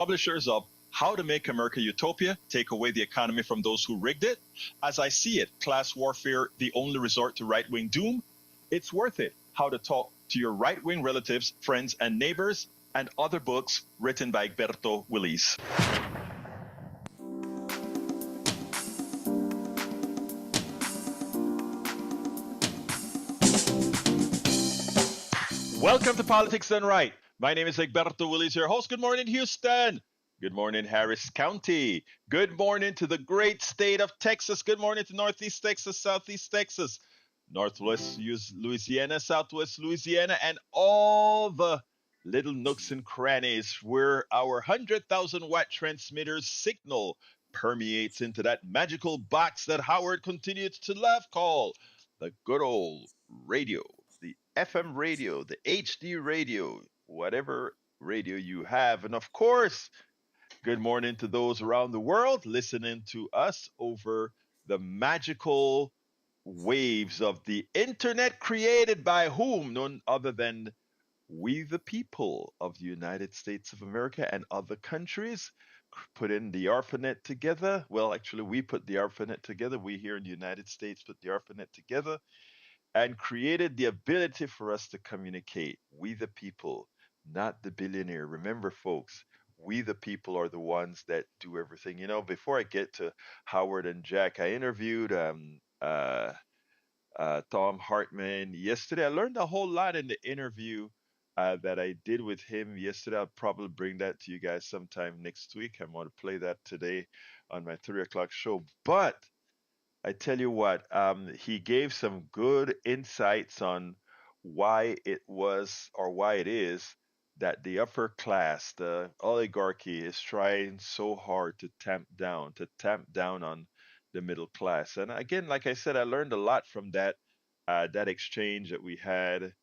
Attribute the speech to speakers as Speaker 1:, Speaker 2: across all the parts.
Speaker 1: publishers of How to Make America Utopia, Take Away the Economy from Those Who Rigged It, As I See It, Class Warfare, The Only Resort to Right-Wing Doom, It's Worth It, How to Talk to Your Right-Wing Relatives, Friends, and Neighbors, and other books written by Egberto Willis. Welcome to Politics Done Right. My name is Egberto Willis, your host. Good morning, Houston. Good morning, Harris County. Good morning to the great state of Texas. Good morning to Northeast Texas, Southeast Texas, Northwest Louisiana, Southwest Louisiana, and all the little nooks and crannies where our 100,000 watt transmitter's signal permeates into that magical box that Howard continues to love, call the good old radio, the FM radio, the HD radio, whatever radio you have. And of course, good morning to those around the world listening to us over the magical waves of the internet, created by whom? None other than we the people of the United States of America and other countries put in the ARPANET together. Well, actually, we put the ARPANET together. We here in the United States put the ARPANET together and created the ability for us to communicate. We the people, not the billionaire. Remember, folks, we the people are the ones that do everything. You know, before I get to Howard and Jack, I interviewed Tom Hartman yesterday. I learned a whole lot in the interview that I did with him yesterday. I'll probably bring that to you guys sometime next week. I'm going to play that today on my 3 o'clock show. But I tell you what, he gave some good insights on why it was, or why it is, that the upper class, the oligarchy, is trying so hard to tamp down on the middle class. And again, like I said, I learned a lot from that exchange that we had.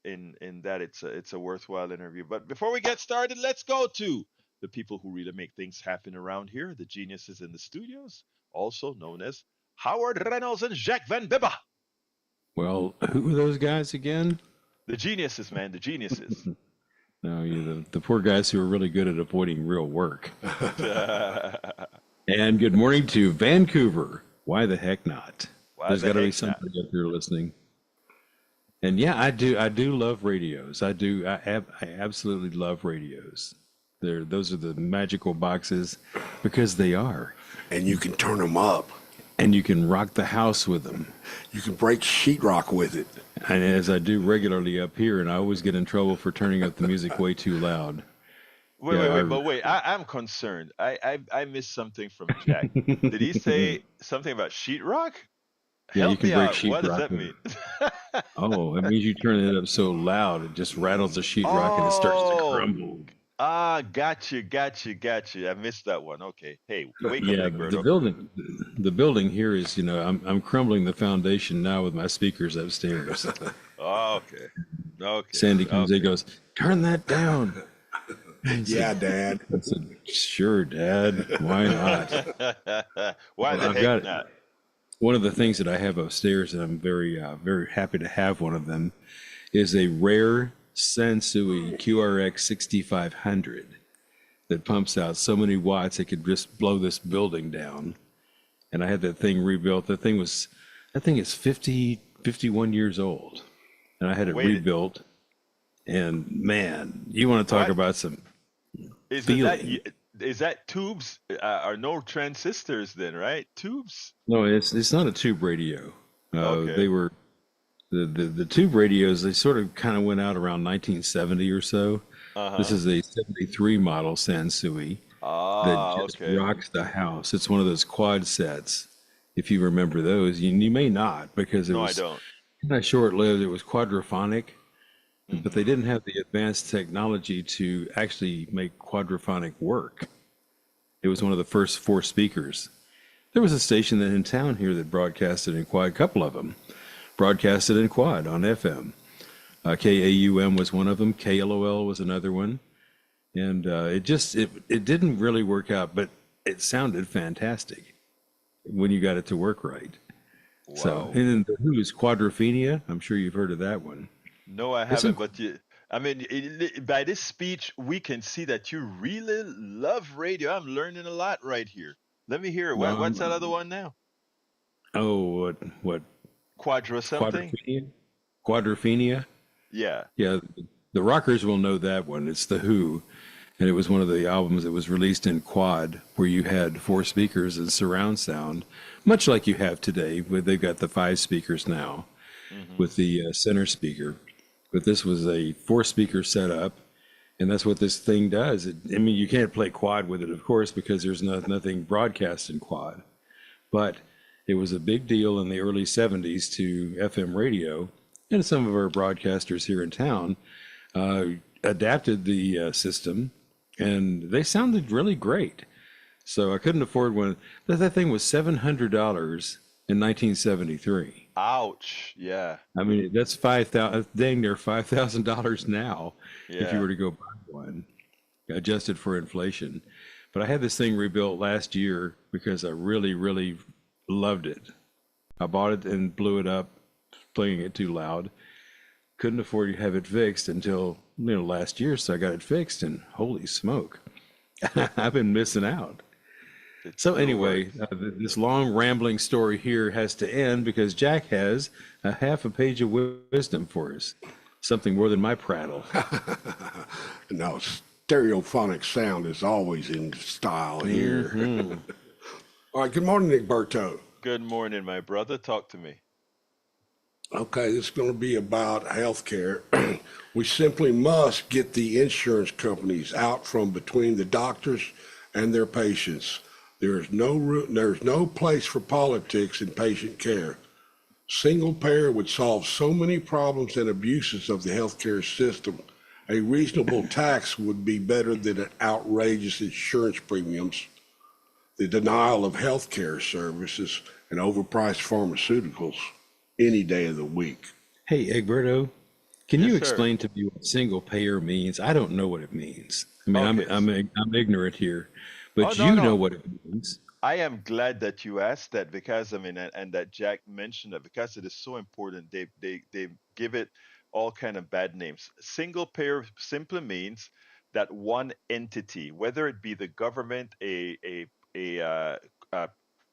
Speaker 1: In that it's a worthwhile interview. But before we get started, let's go to the people who really make things happen around here, the geniuses in the studios, also known as Howard Reynolds and Jacques Van Bibba.
Speaker 2: Well, who are those guys again?
Speaker 1: The geniuses, man, the geniuses.
Speaker 2: No, the poor guys who are really good at avoiding real work. And good morning to Vancouver. Why the heck not? There's got to be somebody up here listening. And yeah, I do love radios. I absolutely love radios. Those are the magical boxes, because they are.
Speaker 3: And you can turn them up.
Speaker 2: And you can rock the house with them.
Speaker 3: You can break sheetrock with it.
Speaker 2: And as I do regularly up here, and I always get in trouble for turning up the music way too loud.
Speaker 1: Wait, I'm concerned. I missed something from Jack. Did he say something about sheetrock?
Speaker 2: Yeah, you can break sheetrock.
Speaker 1: What does that mean?
Speaker 2: Oh, it means you turn it up so loud, it just rattles the sheetrock and it starts to crumble.
Speaker 1: Got you. I missed that one. Okay. Hey, wake up,
Speaker 2: yeah,
Speaker 1: Big
Speaker 2: the building here is, I'm crumbling the foundation now with my speakers upstairs.
Speaker 1: Okay.
Speaker 2: Sandy comes in and goes, turn that down.
Speaker 3: Yeah, Dad.
Speaker 2: I said, sure, Dad. Why not?
Speaker 1: Why the heck not?
Speaker 2: One of the things that I have upstairs, and I'm very, very happy to have one of them, is a rare Sansui QRX 6500 that pumps out so many watts it could just blow this building down. And I had that thing rebuilt. That thing is 51 years old, and I had it rebuilt. And man, you want to talk about some feeling.
Speaker 1: Is that tubes? Are no transistors then, right? Tubes?
Speaker 2: No, it's not a tube radio.
Speaker 1: Okay.
Speaker 2: They were the tube radios. They sort of kind of went out around 1970 or so. This is a 73 model Sansui that just rocks the house. It's one of those quad sets. If you remember those, you may not, because it was kind of short-lived. It was quadraphonic. But they didn't have the advanced technology to actually make quadraphonic work. It was one of the first 4 speakers. There was a station in town here that broadcasted in quad, a couple of them, broadcasted in quad on FM. KAUM was one of them, KLOL was another one. And it didn't really work out, but it sounded fantastic when you got it to work right. Wow. So, and then the Who's Quadrophenia, I'm sure you've heard of that one.
Speaker 1: No, I haven't, but I mean, by this speech, we can see that you really love radio. I'm learning a lot right here. Let me hear it. What's that other
Speaker 2: Um,
Speaker 1: one now?
Speaker 2: oh, what
Speaker 1: Quadra something?
Speaker 2: quadrophenia? Quadrophenia?
Speaker 1: Yeah.
Speaker 2: Yeah, the rockers will know that one. It's the Who, and it was one of the albums that was released in quad, where you had four speakers and surround sound, much like you have today. Where they've got the five speakers now
Speaker 1: Hmm.
Speaker 2: with the center speaker, but this was a four speaker setup, and that's what this thing does. I mean, you can't play quad with it, of course, because there's nothing broadcast in quad. But it was a big deal in the early 70s to FM radio, and some of our broadcasters here in town uh, adapted the system, and they sounded really great. So I couldn't afford one. That thing was $700 in 1973.
Speaker 1: Ouch. Yeah.
Speaker 2: I mean, that's 5,000, dang near $5,000 now if you
Speaker 1: Yeah.
Speaker 2: were to go buy one, adjusted for inflation. But I had this thing rebuilt last year because I really, really loved it. I bought it and blew it up, playing it too loud. Couldn't afford to have it fixed until last year, so I got it fixed, and holy smoke, I've been missing out.
Speaker 1: It
Speaker 2: So
Speaker 1: still
Speaker 2: anyway,
Speaker 1: works.
Speaker 2: this long rambling story here has to end because Jack has a half a page of wisdom for us, something more than my prattle.
Speaker 3: No, stereophonic sound is always in style here.
Speaker 2: Hmm.
Speaker 3: All right, good morning, Egberto.
Speaker 1: Good morning, my brother. Talk to me.
Speaker 3: Okay, this is going to be about healthcare. We simply must get the insurance companies out from between the doctors and their patients. There's no place for politics in patient care. Single payer would solve so many problems and abuses of the healthcare system. A reasonable tax would be better than outrageous insurance premiums, the denial of healthcare services, and overpriced pharmaceuticals any day of the week.
Speaker 2: Hey, Egberto, can
Speaker 1: Yes,
Speaker 2: you
Speaker 1: sir.
Speaker 2: explain to me what single payer means? I don't know what it means. I mean,
Speaker 1: Okay.
Speaker 2: I'm ignorant here,
Speaker 1: Oh,
Speaker 2: but
Speaker 1: no,
Speaker 2: you know
Speaker 1: no.
Speaker 2: what it means.
Speaker 1: I am glad that you asked that because I mean, and that Jack mentioned that because it is so important. They give it all kind of bad names. Single payer simply means that one entity, whether it be the government, a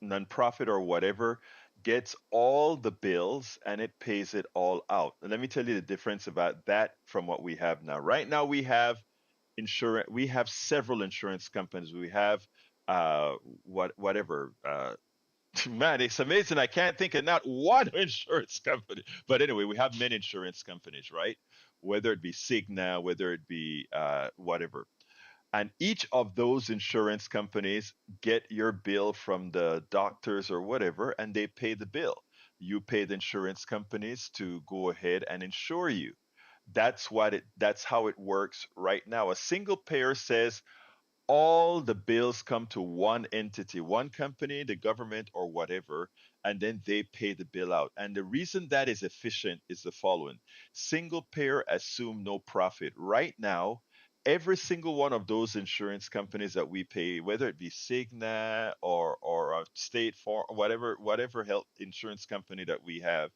Speaker 1: nonprofit or whatever, gets all the bills and it pays it all out. And let me tell you the difference about that from what we have now. Right now, we have insurance. We have several insurance companies. We have uh whatever man, it's amazing. I can't think of not one insurance company. But anyway, we have many insurance companies, right? Whether it be Cigna, whether it be whatever. And each of those insurance companies get your bill from the doctors or whatever, and they pay the bill. You pay the insurance companies to go ahead and insure you. That's how it works right now. A single payer says all the bills come to one entity, one company, the government, or whatever, and then they pay the bill out. And the reason that is efficient is the following: single payer assume no profit. Right now, every single one of those insurance companies that we pay, whether it be Cigna or State Farm, whatever health insurance company that we have,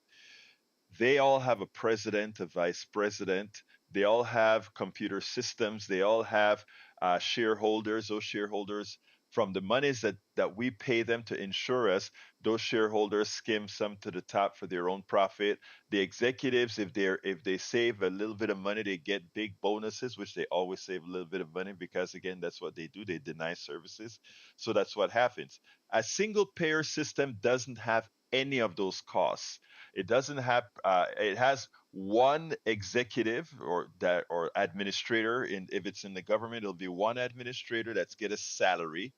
Speaker 1: they all have a president, a vice president. They all have computer systems. They all have shareholders. Those shareholders, from the monies that we pay them to insure us, those shareholders skim some to the top for their own profit. The executives, if they save a little bit of money, they get big bonuses, which they always save a little bit of money because again, that's what they do. They deny services. So that's what happens. A single payer system doesn't have any of those costs. It doesn't have. It has one executive or administrator. If it's in the government, it'll be one administrator that's get a salary.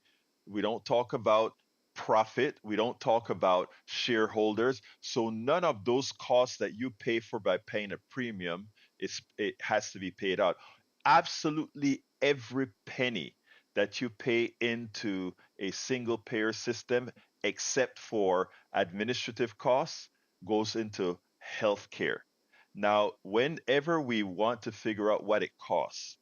Speaker 1: We don't talk about profit. We don't talk about shareholders. So none of those costs that you pay for by paying a premium it has to be paid out. Absolutely every penny that you pay into a single payer system, except for administrative costs, goes into healthcare. Now, whenever we want to figure out what it costs,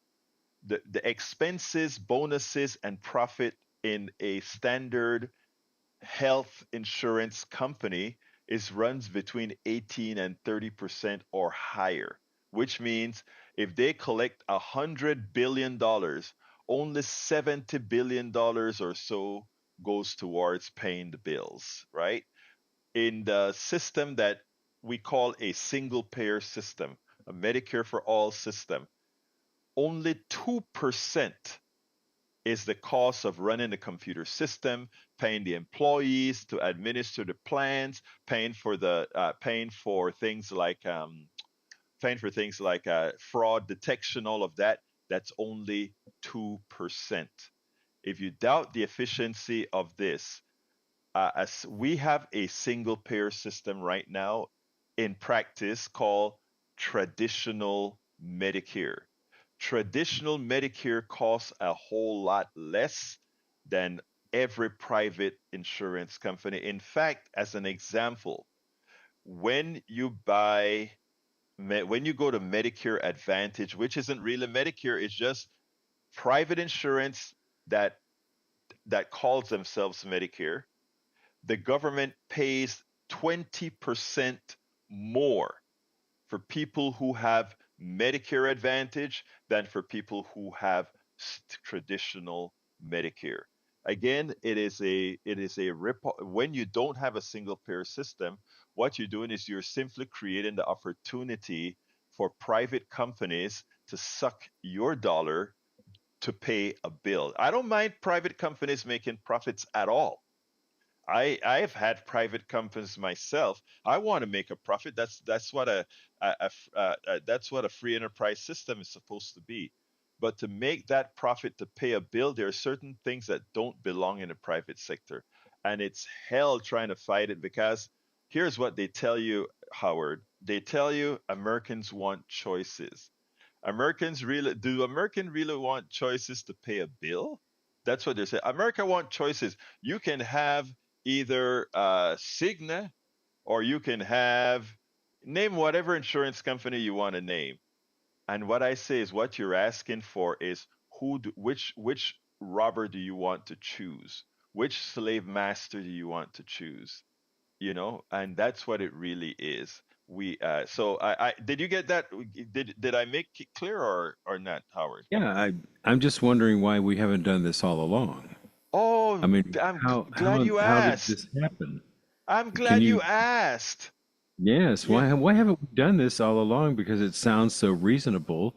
Speaker 1: the expenses, bonuses, and profit in a standard health insurance company is runs between 18 and 30% or higher, which means if they collect $100 billion, only $70 billion or so goes towards paying the bills, right? In the system that we call a single payer system, a Medicare for all system, only 2% is the cost of running the computer system, paying the employees to administer the plans, paying for things like fraud detection, all of that. That's only 2%. If you doubt the efficiency of this, as we have a single payer system right now in practice called traditional Medicare. Traditional Medicare costs a whole lot less than every private insurance company. In fact, as an example, when you go to Medicare Advantage, which isn't really Medicare, it's just private insurance that calls themselves Medicare, the government pays 20% more for people who have Medicare Advantage than for people who have traditional Medicare. Again, it is a rip. When you don't have a single payer system, what you're doing is you're simply creating the opportunity for private companies to suck your dollar to pay a bill. I don't mind private companies making profits at all. I've had private companies myself. I want to make a profit. That's what that's what a free enterprise system is supposed to be. But to make that profit to pay a bill, there are certain things that don't belong in the private sector, and it's hell trying to fight it because here's what they tell you, Howard. They tell you Americans want choices. Americans really want choices to pay a bill? That's what they say. America want choices. You can have either Cigna or you can have name whatever insurance company you want to name. And what I say is what you're asking for is which robber do you want to choose? Which slave master do you want to choose? And that's what it really is. I did you get that? Did I make it clear or not, Howard?
Speaker 2: Yeah, I'm just wondering why we haven't done this all along. I
Speaker 1: Oh,
Speaker 2: mean,
Speaker 1: I'm
Speaker 2: how
Speaker 1: glad
Speaker 2: how
Speaker 1: you
Speaker 2: how did
Speaker 1: asked.
Speaker 2: this happen?
Speaker 1: I'm
Speaker 2: Can
Speaker 1: glad you
Speaker 2: you?
Speaker 1: asked.
Speaker 2: Yes,
Speaker 1: Yeah,
Speaker 2: why haven't we done this all along? Because it sounds so reasonable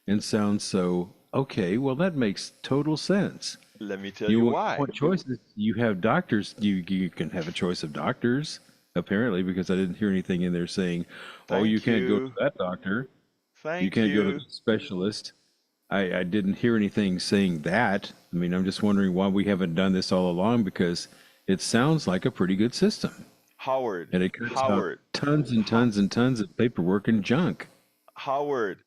Speaker 2: and sounds so okay. Well, that makes total sense.
Speaker 1: let me tell
Speaker 2: You
Speaker 1: you
Speaker 2: want, you
Speaker 1: why.
Speaker 2: want choices. You have doctors. You can have a choice of doctors, apparently, because I didn't hear anything in there saying, "Oh, you
Speaker 1: Thank
Speaker 2: can't go to
Speaker 1: you.
Speaker 2: that doctor. You
Speaker 1: Thank
Speaker 2: can't go to
Speaker 1: you.
Speaker 2: the specialist." I didn't hear anything saying that. I mean, I'm just wondering why we haven't done this all along because it sounds like a pretty good system,
Speaker 1: Howard.
Speaker 2: and it cuts out
Speaker 1: Howard.
Speaker 2: tons and
Speaker 1: Ho-
Speaker 2: tons and tons of paperwork and junk.
Speaker 1: Howard.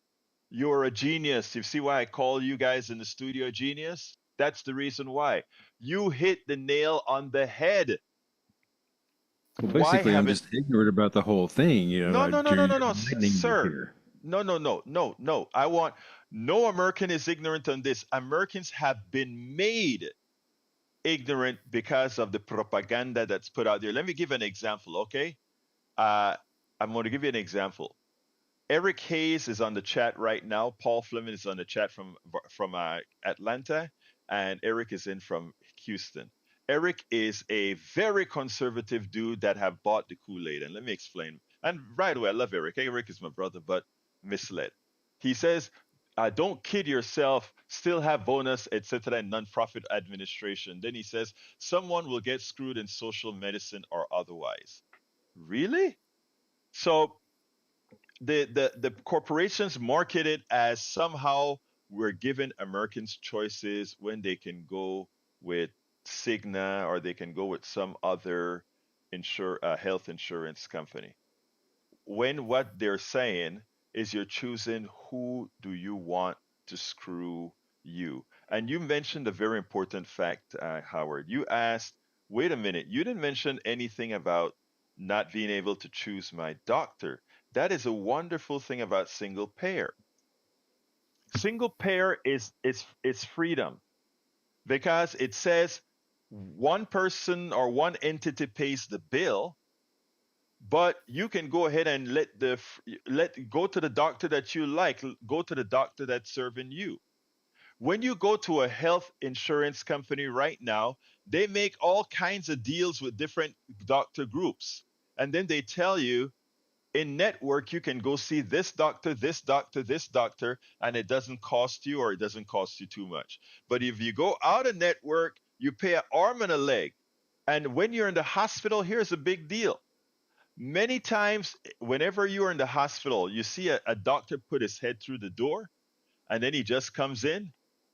Speaker 1: You're a genius. You see why I call you guys in the studio genius? That's the reason why. You hit the nail on the head.
Speaker 2: Well,
Speaker 1: Why
Speaker 2: basically, I'm
Speaker 1: haven't
Speaker 2: just ignorant about the whole thing.
Speaker 1: No, no, no, no,
Speaker 2: You're
Speaker 1: no, no,
Speaker 2: enlightening me
Speaker 1: sir.
Speaker 2: here.
Speaker 1: No, no, no, no, no. No American is ignorant on this. Americans have been made ignorant because of the propaganda that's put out there. Let me give an example, okay? Uh, I'm going to give you an example. Eric Hayes is on the chat right now. Paul Fleming is on the chat from Atlanta, and Eric is in from Houston. Eric is a very conservative dude that have bought the Kool-Aid, and let me explain. And right away, I love Eric. Eric is my brother, but misled. He says, "Don't kid yourself. Still have bonus, etc." And nonprofit administration. Then he says, "Someone will get screwed in social medicine or otherwise." Really? So the corporations market it as somehow we're giving Americans choices when they can go with Cigna or they can go with some other health insurance company. When what they're saying is you're choosing who do you want to screw you. And you mentioned a very important fact, Howard. You asked, wait a minute, you didn't mention anything about not being able to choose my doctor. That is a wonderful thing about single payer. Single payer is freedom because it says one person or one entity pays the bill, but you can go ahead and go to the doctor that you like, go to the doctor that's serving you. When you go to a health insurance company right now, they make all kinds of deals with different doctor groups. And then they tell you in network, you can go see this doctor, this doctor, this doctor, and it doesn't cost you or it doesn't cost you too much. But if you go out of network, you pay an arm and a leg. And when you're in the hospital, here's a big deal. Many times, whenever you're in the hospital, you see a doctor put his head through the door, and then he just comes in,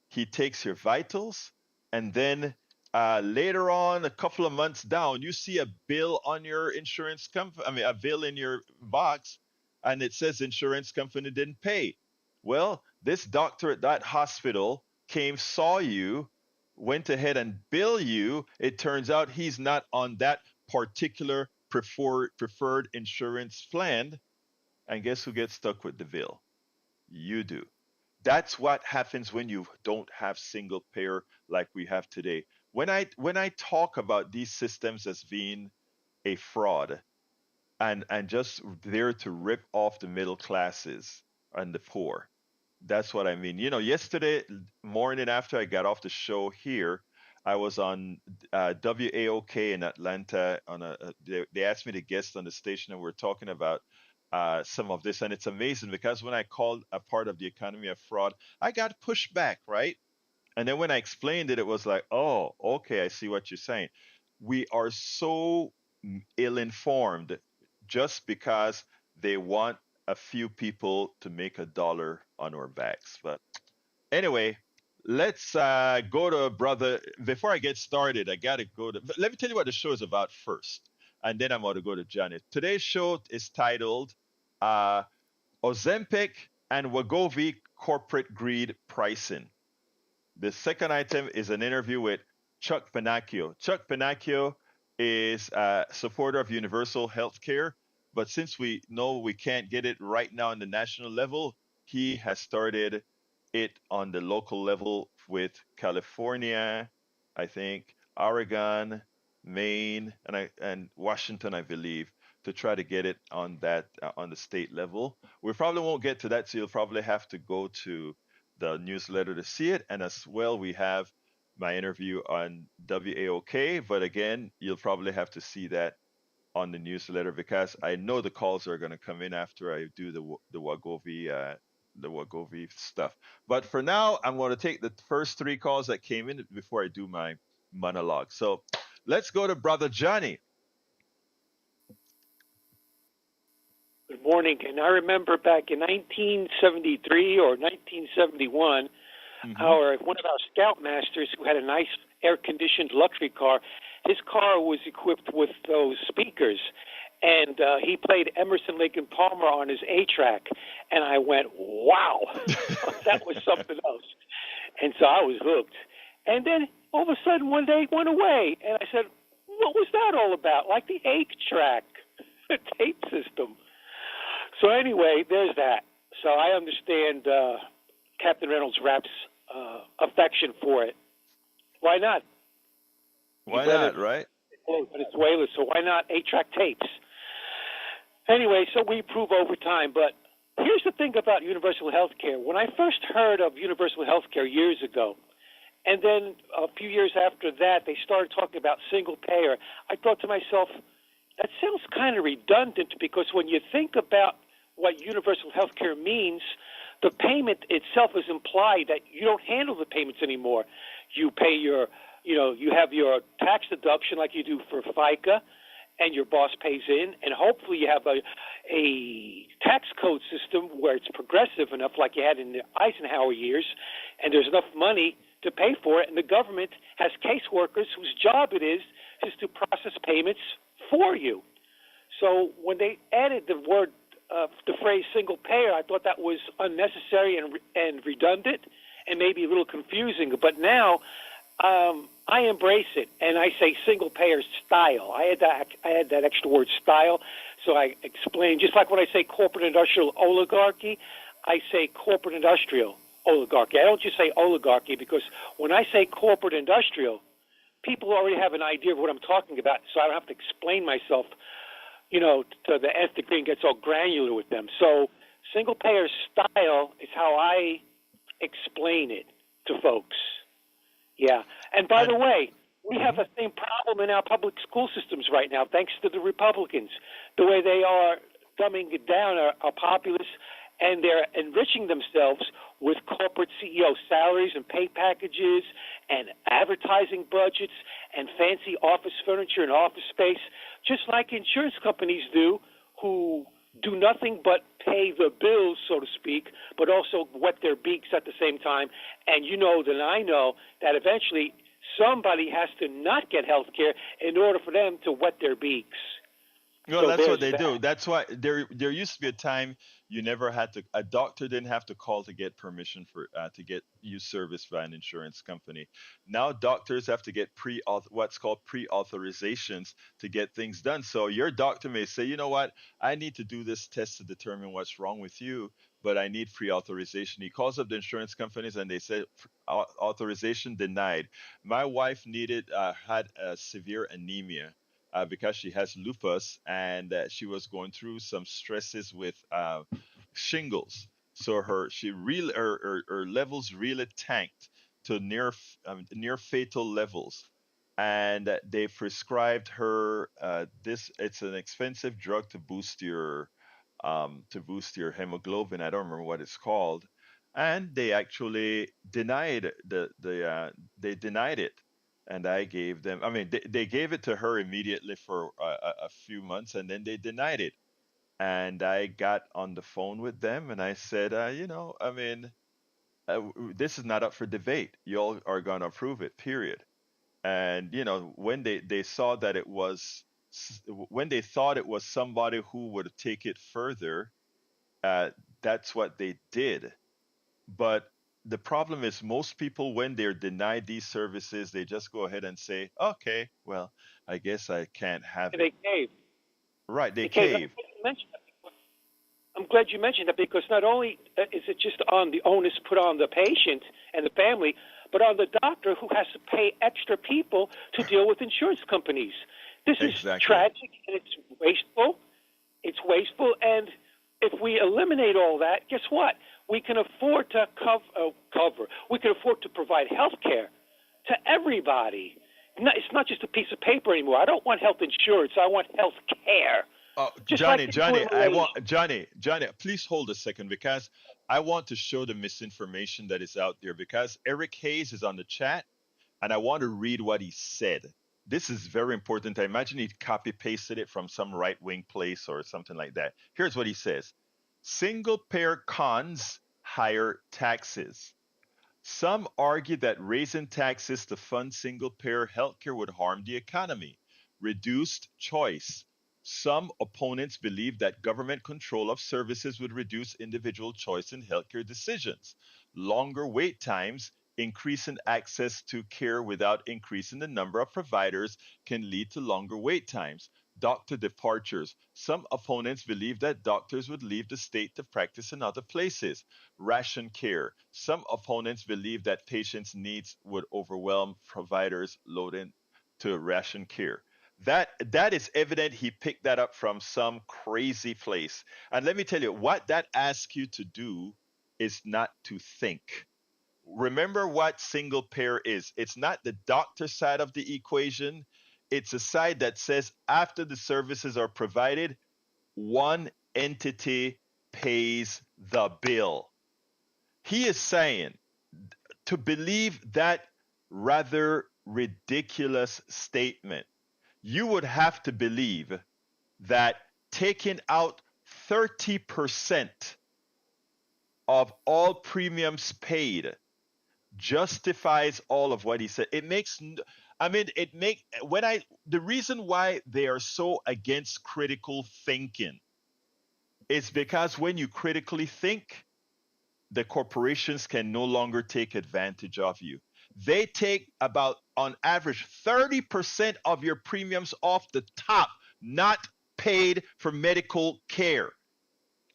Speaker 1: he takes your vitals, and then later on, a couple of months down, you see a bill on your insurance company, I mean, a bill in your box, and it says insurance company didn't pay. Well, this doctor at that hospital came, saw you, went ahead and bill you. It turns out he's not on that particular preferred insurance plan. And guess who gets stuck with the bill? You do. That's what happens when you don't have single payer like we have today. When I talk about these systems as being a fraud and just there to rip off the middle classes and the poor, that's what I mean. Yesterday morning after I got off the show here, I was on WAOK in Atlanta. They asked me to guest on the station, and we're talking about some of this. And it's amazing because when I called a part of the economy of fraud, I got pushback, right? And then when I explained it, it was like, oh, okay, I see what you're saying. We are so ill-informed just because they want a few people to make a dollar on our backs. But anyway, let's go to brother. Before I get started, I got to go to, let me tell you what the show is about first. And then I'm going to go to Janet. Today's show is titled Ozempic and Wegovy Corporate Greed Pricing. The second item is an interview with Chuck Pennacchio. Chuck Pennacchio is a supporter of universal health care, but since we know we can't get it right now on the national level, he has started it on the local level with California, I think, Oregon, Maine, and Washington, I believe, to try to get it on that on the state level. We probably won't get to that, so you'll probably have to go to the newsletter to see it. And as well, we have my interview on WAOK. But again, you'll probably have to see that on the newsletter because I know the calls are going to come in after I do the Wegovy stuff. But for now, I'm going to take the first 3 calls that came in before I do my monologue. So let's go to Brother Johnny.
Speaker 4: Good morning. And I remember back in 1973 or 1971, one of our scoutmasters who had a nice air-conditioned luxury car, his car was equipped with those speakers. And he played Emerson, Lake and Palmer on his A-track. And I went, wow, that was something else. And so I was hooked. And then all of a sudden one day it went away. And I said, what was that all about? Like the 8-track tape system. So anyway, there's that. So I understand Captain Reynolds Rap's affection for it. Why not?
Speaker 1: Why not, right?
Speaker 4: But it's weightless, so why not 8-track tapes? Anyway, so we improve over time. But here's the thing about universal health care. When I first heard of universal health care years ago, and then a few years after that, they started talking about single payer, I thought to myself, that sounds kind of redundant because when you think about what universal health care means, the payment itself is implied that you don't handle the payments anymore. You pay you have your tax deduction like you do for FICA, and your boss pays in, and hopefully you have a tax code system where it's progressive enough like you had in the Eisenhower years, and there's enough money to pay for it, and the government has caseworkers whose job it is to process payments for you. So when they added the phrase single payer, I thought that was unnecessary and redundant and maybe a little confusing. But now I embrace it, and I say single payer style. I had that extra word style, so I explain. Just like when I say corporate industrial oligarchy, I say corporate industrial oligarchy. I don't just say oligarchy because when I say corporate industrial, people already have an idea of what I'm talking about, so I don't have to explain myself, to the nth degree and gets all granular with them. So single payer style is how I explain it to folks. Yeah. And by the way, we have the same problem in our public school systems right now, thanks to the Republicans. The way they are dumbing it down our populace, and they're enriching themselves with corporate CEO salaries and pay packages and advertising budgets and fancy office furniture and office space, just like insurance companies do, who do nothing but pay the bills, so to speak, but also wet their beaks at the same time. And you know that I know that eventually somebody has to not get health care in order for them to wet their beaks.
Speaker 1: Well,
Speaker 4: So
Speaker 1: that's what
Speaker 4: there's
Speaker 1: they do.
Speaker 4: that.
Speaker 1: That's why there used to be a time you never had to, a doctor didn't have to call to get permission for to get you service by an insurance company. Now doctors have to get what's called pre-authorizations to get things done. So your doctor may say, you know what, I need to do this test to determine what's wrong with you, but I need pre-authorization. He calls up the insurance companies and they say authorization denied. My wife had a severe anemia. Because she has lupus and she was going through some stresses with shingles. So her levels really tanked to near fatal levels, and they prescribed her this. It's an expensive drug to boost your hemoglobin. I don't remember what it's called, and they actually they denied it. And I gave them. I mean, they gave it to her immediately for a few months, and then they denied it. And I got on the phone with them, and I said, I mean, this is not up for debate. You all are going to approve it, period. And when they saw that when they thought it was somebody who would take it further, uh, that's what they did. But the problem is most people, when they're denied these services, they just go ahead and say, okay, well, I guess I can't have it.
Speaker 4: They cave.
Speaker 1: Right, they
Speaker 4: They cave.
Speaker 1: cave.
Speaker 4: I'm glad you mentioned that, because not only is it just on the onus put on the patient and the family, but on the doctor, who has to pay extra people to deal with insurance companies. This is tragic, and it's wasteful. It's wasteful, and if we eliminate all that, guess what? We can afford to cover. We can afford to provide health care to everybody. It's not just a piece of paper anymore. I don't want health insurance. I want health care.
Speaker 1: Johnny, Johnny, please hold a second, because I want to show the misinformation that is out there, because Eric Hayes is on the chat and I want to read what he said. This is very important. I imagine he copy pasted it from some right wing place or something like that. Here's what he says. Single payer cons, higher taxes. Some argue that raising taxes to fund single payer healthcare would harm the economy. Reduced choice. Some opponents believe that government control of services would reduce individual choice in healthcare decisions. Longer wait times, increasing access to care without increasing the number of providers can lead to longer wait times. Doctor departures. Some opponents believe that doctors would leave the state to practice in other places. Ration care. Some opponents believe that patients' needs would overwhelm providers loading to ration care. That is evident. He picked that up from some crazy place. And let me tell you, what that asks you to do is not to think. Remember what single payer is. It's not the doctor side of the equation. It's a side that says after the services are provided, one entity pays the bill. He is saying, to believe that rather ridiculous statement, you would have to believe that taking out 30% of all premiums paid justifies all of what he said. The reason why they are so against critical thinking is because when you critically think, the corporations can no longer take advantage of you. They take about, on average, 30% of your premiums off the top, not paid for medical care.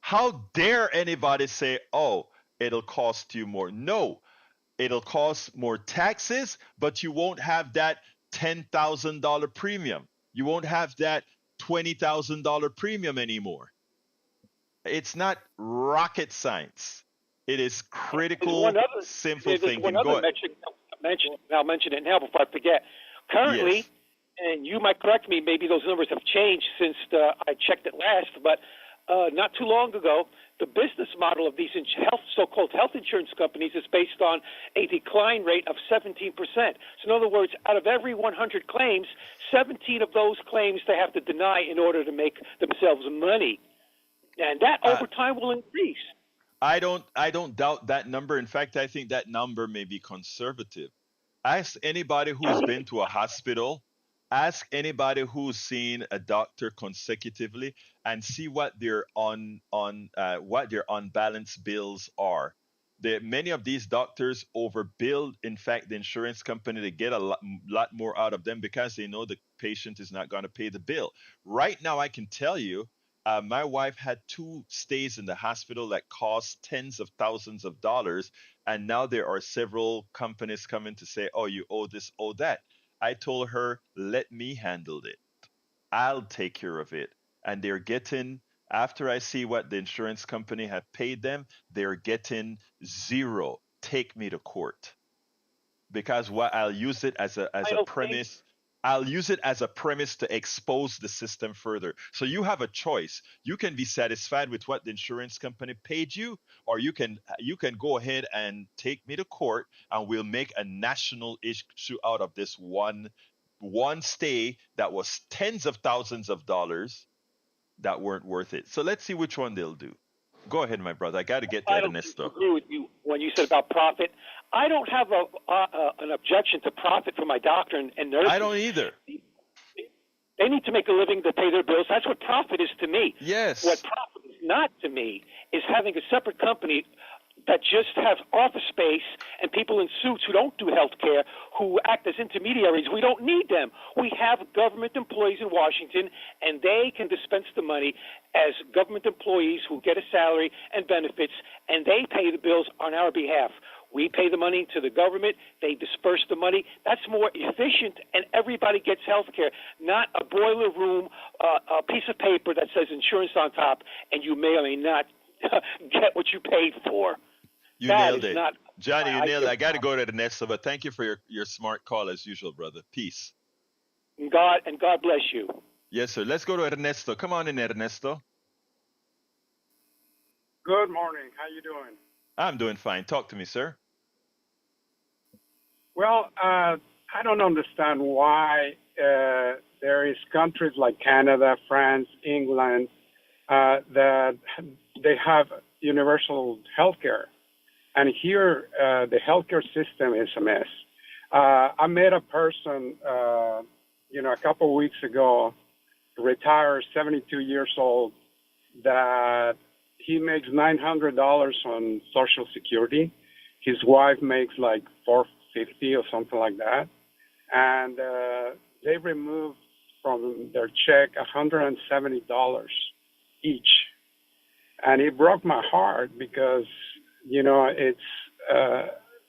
Speaker 1: How dare anybody say, oh, it'll cost you more? No, it'll cost more taxes, but you won't have that $10,000 premium. You won't have that $20,000 premium anymore. It's not rocket science. It is critical, simple
Speaker 4: there's
Speaker 1: thinking.
Speaker 4: one other metric I'll mention it now before I forget. Currently,
Speaker 1: Yes.
Speaker 4: and you might correct me, maybe those numbers have changed since I checked it last, but not too long ago, the business model of these so-called health insurance companies is based on a decline rate of 17%. So in other words, out of every 100 claims, 17 of those claims they have to deny in order to make themselves money. And that over time will increase.
Speaker 1: I don't doubt that number. In fact, I think that number may be conservative. Ask anybody who's been to a hospital, ask anybody who's seen a doctor consecutively, and see what their unbalanced bills are. Many of these doctors overbill, in fact, the insurance company to get a lot more out of them because they know the patient is not going to pay the bill. Right now, I can tell you, my wife had 2 stays in the hospital that cost tens of thousands of dollars, and now there are several companies coming to say, "Oh, you owe this, owe that." I told her, "Let me handle it. I'll take care of it." And they're getting, after I see what the insurance company have paid them, they're getting zero. Take me to court. Because I'll use it as a premise. I'll use it as a premise to expose the system further. So you have a choice. You can be satisfied with what the insurance company paid you, or you can go ahead and take me to court, and we'll make a national issue out of this one stay that was tens of thousands of dollars that weren't worth it. So let's see which one they'll do. Go ahead, my brother. I got to get to Ernesto.
Speaker 4: I don't agree with you when you said about profit. I don't have an objection to profit for my doctor and nurses.
Speaker 1: I don't either.
Speaker 4: They need to make a living to pay their bills. That's what profit is to me.
Speaker 1: Yes.
Speaker 4: What profit is not to me is having a separate company that just has office space and people in suits who don't do health care, who act as intermediaries. We don't need them. We have government employees in Washington, and they can dispense the money as government employees who get a salary and benefits, and they pay the bills on our behalf. We pay the money to the government. They disperse the money. That's more efficient, and everybody gets health care, not a boiler room, a piece of paper that says insurance on top, and you may or may not get what you paid for.
Speaker 1: You nailed it. Johnny, you nailed it. I got to go to Ernesto, but thank you for your smart call as usual, brother. Peace.
Speaker 4: God bless you.
Speaker 1: Yes, sir. Let's go to Ernesto. Come on in, Ernesto.
Speaker 5: Good morning. How you doing?
Speaker 1: I'm doing fine. Talk to me, sir.
Speaker 5: Well, I don't understand why there is countries like Canada, France, England, that they have universal health care. And here, the healthcare system is a mess. I met a person, a couple of weeks ago, retired, 72 years old, that he makes $900 on Social Security. His wife makes like $450 or something like that. And they removed from their check $170 each. And it broke my heart because it's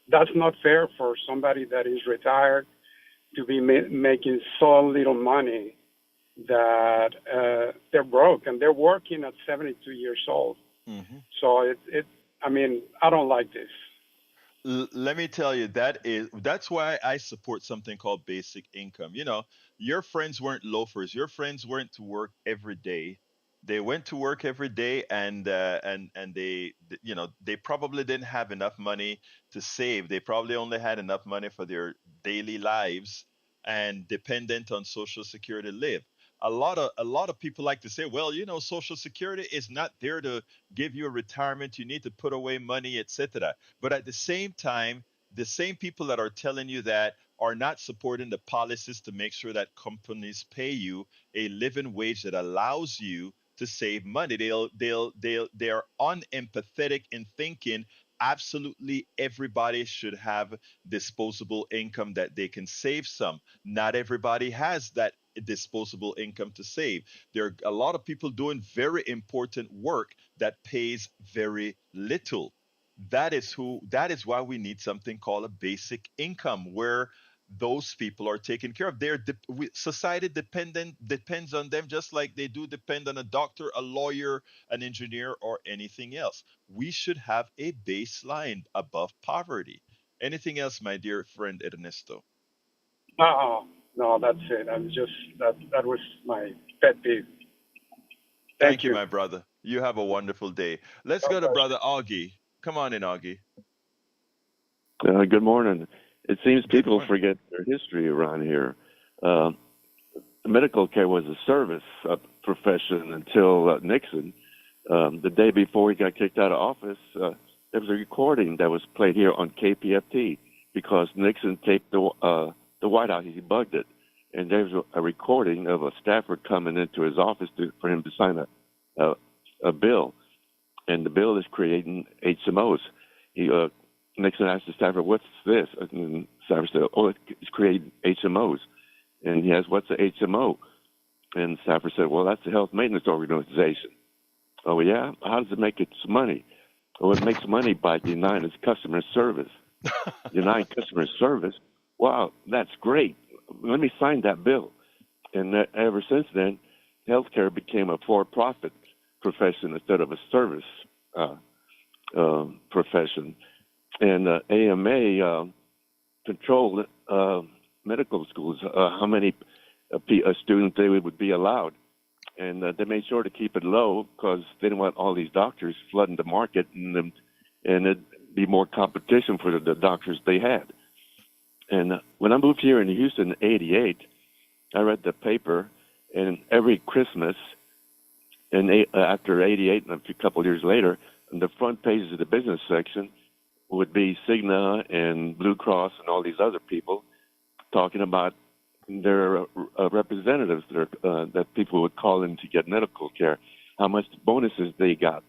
Speaker 5: that's not fair for somebody that is retired to be making so little money that they're broke, and they're working at 72 years old. Mm-hmm. So I don't like this.
Speaker 1: Let me tell you, that's why I support something called basic income. Your friends weren't loafers. Your friends went to work every day. They went to work every day, and they probably didn't have enough money to save. They probably only had enough money for their daily lives and dependent on Social Security to live. A lot of people like to say, well, Social Security is not there to give you a retirement. You need to put away money, etc. But at the same time, the same people that are telling you that are not supporting the policies to make sure that companies pay you a living wage that allows you to save money. They are unempathetic in thinking absolutely everybody should have disposable income that they can save some. Not everybody has that disposable income to save. There are a lot of people doing very important work that pays very little. That is why we need something called a basic income, where those people are taken care of. Society depends on them just like they do depend on a doctor, a lawyer, an engineer, or anything else. We should have a baseline above poverty. Anything else, my dear friend Ernesto?
Speaker 5: No, no, that's it. I'm just that was my pet peeve.
Speaker 1: Thank
Speaker 5: Thank
Speaker 1: you,
Speaker 5: you.
Speaker 1: my brother. You have a wonderful day. Let's
Speaker 5: God
Speaker 1: go to
Speaker 5: bless
Speaker 1: brother Augie. Come on in, Augie.
Speaker 6: Good morning. It seems
Speaker 1: Good
Speaker 6: people
Speaker 1: morning.
Speaker 6: forget their history around here. Uh, medical care was a service profession until Nixon. The day before he got kicked out of office, there was a recording that was played here on KPFT because Nixon taped the White House. He bugged it, and there was a recording of a staffer coming into his office for him to sign a bill, and the bill is creating HMOs. Nixon asked the staffer, "What's this?" And the staffer said, "Oh, it's creating HMOs." And he asked, "What's the HMO?" And the staffer said, "Well, that's the Health Maintenance Organization." "Oh, yeah? How does it make its money?" "Well, it makes money by denying its customer service." Denying customer service? Wow, that's great. Let me sign that bill. And ever since then, healthcare became a for-profit profession instead of a service profession. And AMA controlled medical schools, how many students they would be allowed. And they made sure to keep it low because they didn't want all these doctors flooding the market, and it'd be more competition for the doctors they had. And when I moved here in Houston in '88, I read the paper, and every Christmas, and after '88 and a couple of years later, on the front pages of the business section would be Cigna and Blue Cross and all these other people talking about their representatives that people would call in to get medical care, how much bonuses they got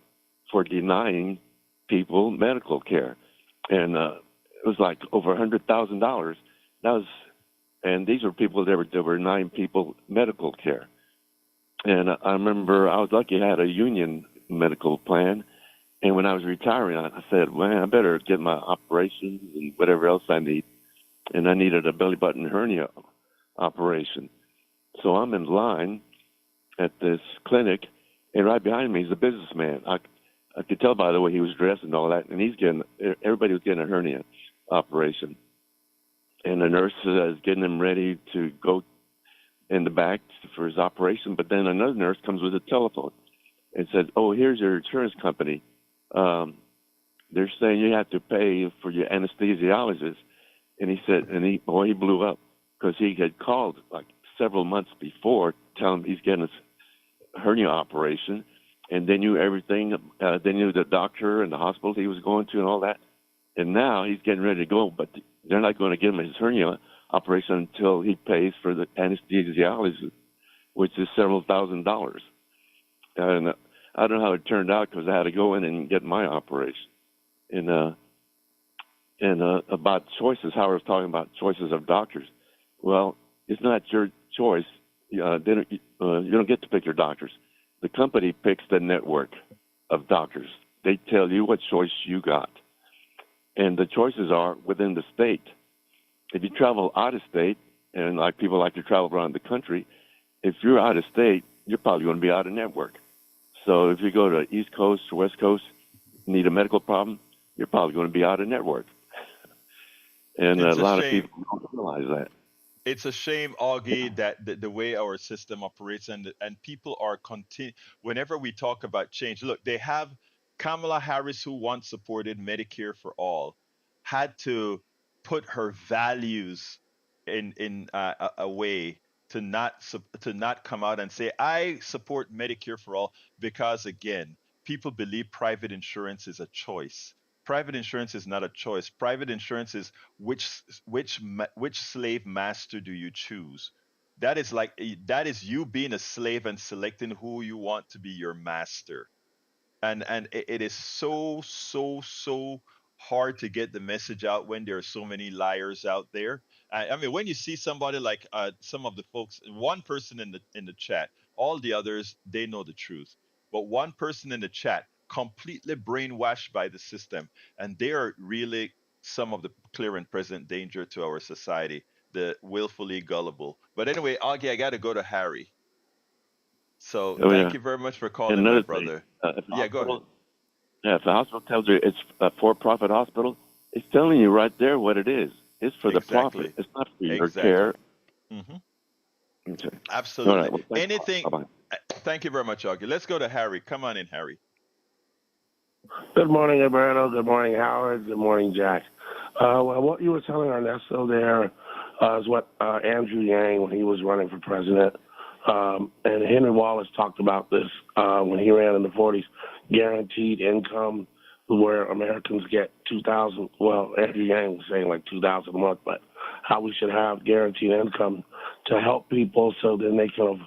Speaker 6: for denying people medical care. And it was like over $100,000. And these were people that were denying people medical care. And I remember I was lucky I had a union medical plan. And when I was retiring, I said, "Man, I better get my operations and whatever else I need." And I needed a belly button hernia operation. So I'm in line at this clinic, and right behind me is a businessman. I could tell by the way he was dressed and all that, and everybody was getting a hernia operation. And the nurse is getting him ready to go in the back for his operation, but then another nurse comes with a telephone and said, "Oh, here's your insurance company. They're saying you have to pay for your anesthesiologist." And he said, he blew up because he had called like several months before, telling him he's getting a hernia operation, and they knew everything. They knew the doctor and the hospital he was going to and all that. And now he's getting ready to go, but they're not going to give him his hernia operation until he pays for the anesthesiologist, which is several $1,000s. And I don't know how it turned out because I had to go in and get my operation. And about choices, Howard was talking about choices of doctors. Well, it's not your choice. You don't get to pick your doctors. The company picks the network of doctors. They tell you what choice you got. And the choices are within the state. If you travel out of state, and like people like to travel around the country, if you're out of state, you're probably going to be out of network. So if you go to East Coast or West Coast, need a medical problem, you're probably going to be out of network. And a lot of people don't realize that.
Speaker 1: It's a shame, Augie, that the way our system operates and people are whenever we talk about change. Look, they have Kamala Harris, who once supported Medicare for all, had to put her values in a way to not come out and say I support Medicare for all, because again, people believe private insurance is a choice. Private insurance is not a choice. Private insurance is which slave master do you choose? That is you being a slave and selecting who you want to be your master. And it is so hard to get the message out when there are so many liars out there. I mean, when you see somebody like some of the folks, one person in the chat, all the others they know the truth, but one person in the chat completely brainwashed by the system, and they are really some of the clear and present danger to our society. the willfully gullible. But anyway, Augie, I got to go to Harry. So
Speaker 6: Oh,
Speaker 1: thank
Speaker 6: yeah.
Speaker 1: you very much for
Speaker 6: And
Speaker 1: calling, my
Speaker 6: another thing,
Speaker 1: brother.
Speaker 6: if the
Speaker 1: Yeah, go ahead.
Speaker 6: hospital, yeah, if the hospital tells you it's a for-profit hospital, it's telling you right there what it is. It's for the profit.
Speaker 1: Exactly.
Speaker 6: It's not for your
Speaker 1: Exactly.
Speaker 6: care.
Speaker 1: Hmm.
Speaker 6: Okay. All
Speaker 1: Absolutely.
Speaker 6: right. Well, thanks a lot.
Speaker 1: Anything.
Speaker 6: Bye-bye.
Speaker 1: Thank you very much, Augie. Let's go to Harry. Come on in, Harry.
Speaker 7: Good morning, Alberto. Good morning, Howard. Good morning, Jack. Well, what you were telling Ernesto there is what Andrew Yang, when he was running for president, and Henry Wallace talked about this when he ran in the 40s, guaranteed income where Americans get 2,000. Well, Andrew Yang was saying like 2,000 a month, but how we should have guaranteed income to help people so then they can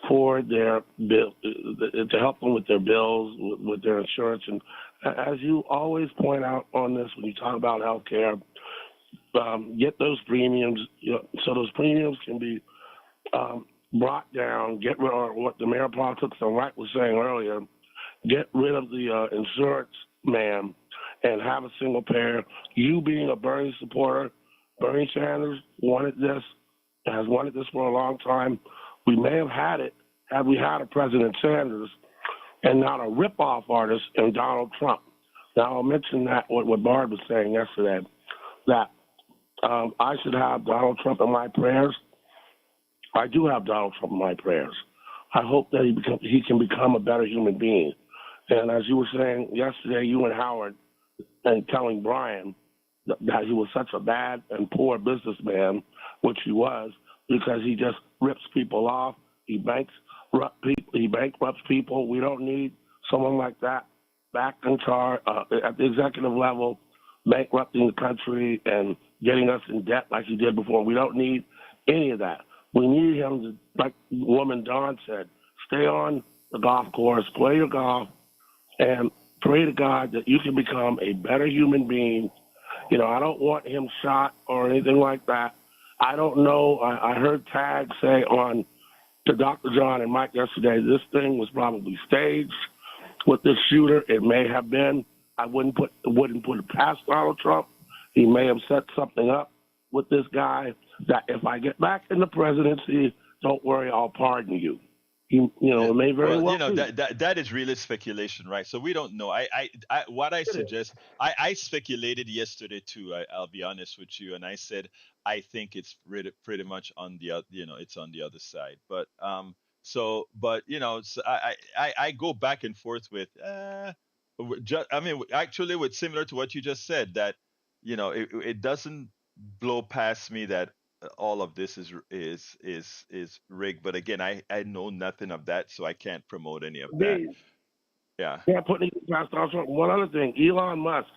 Speaker 7: afford their bill, to help them with their bills, with their insurance. And as you always point out on this when you talk about health care, get those premiums, so those premiums can be brought down, get rid of what the mayor of politics and Wright was saying earlier, get rid of the insurance man and have a single payer. You being a Bernie supporter, Bernie Sanders has wanted this for a long time. We may have had it had we had a President Sanders and not a rip-off artist in Donald Trump. Now, I'll mention that what Bard was saying yesterday, that I should have Donald Trump in my prayers. I do have Donald Trump in my prayers. I hope that he can become a better human being. And as you were saying yesterday, you and Howard, and telling Brian that he was such a bad and poor businessman, which he was, because he just rips people off. He bankrupts people. We don't need someone like that back in charge at the executive level, bankrupting the country and getting us in debt like he did before. We don't need any of that. We need him to, like woman Dawn said, stay on the golf course, play your golf, and pray to God that you can become a better human being. You know, I don't want him shot or anything like that. I don't know. I heard Tag say on to Dr. John and Mike yesterday, this thing was probably staged with this shooter. It may have been. I wouldn't put it past Donald Trump. He may have set something up with this guy that if I get back in the presidency, don't worry, I'll pardon you. It may very well be.
Speaker 1: That is really speculation, right? So we don't know. What I suggest, I speculated yesterday too. I'll be honest with you, and I said I think it's pretty much on the it's on the other side. But so I go back and forth with actually with similar to what you just said, that it doesn't blow past me that all of this is rigged. But again, I know nothing of that, so I can't promote any of that. Yeah.
Speaker 7: Yeah, putting it past Donald Trump. One other thing, Elon Musk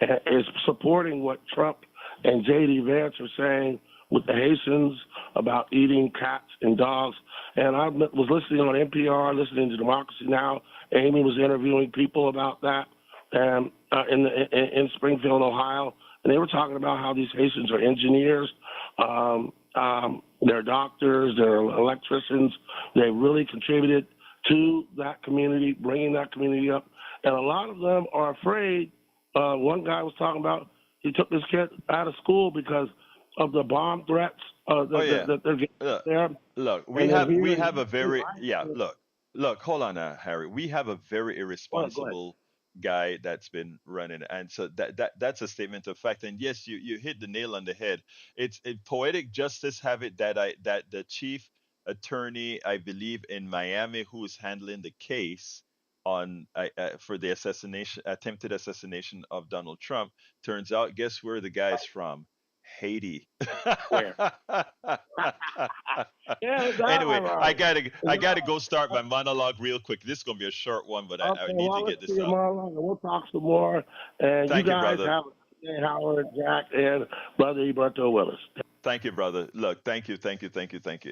Speaker 7: is supporting what Trump and J.D. Vance are saying with the Haitians about eating cats and dogs. And I was listening on NPR, listening to Democracy Now! Amy was interviewing people about that in Springfield, Ohio. And they were talking about how these Haitians are engineers, they're doctors, they're electricians. They really contributed to that community, bringing that community up. And a lot of them are afraid. One guy was talking about he took his kid out of school because of the bomb threats that they're getting there.
Speaker 1: Look, we have a very look, hold on, Harry. We have a very irresponsible guy that's been running, and so that's a statement of fact. And yes, you hit the nail on the head. It's poetic justice have it that the chief attorney, I believe in Miami, who is handling the case on for the attempted assassination of Donald Trump, turns out, guess where the guy's from? Haiti.
Speaker 7: Where?
Speaker 1: Anyway, I gotta go start my monologue real quick. This is gonna be a short one, but I need to get this out.
Speaker 7: We'll talk some more. And
Speaker 1: Thank
Speaker 7: you
Speaker 1: you,
Speaker 7: guys
Speaker 1: brother.
Speaker 7: have Howard, Jack, and Brother Eberto Willis.
Speaker 1: Thank you, brother. Look, thank you.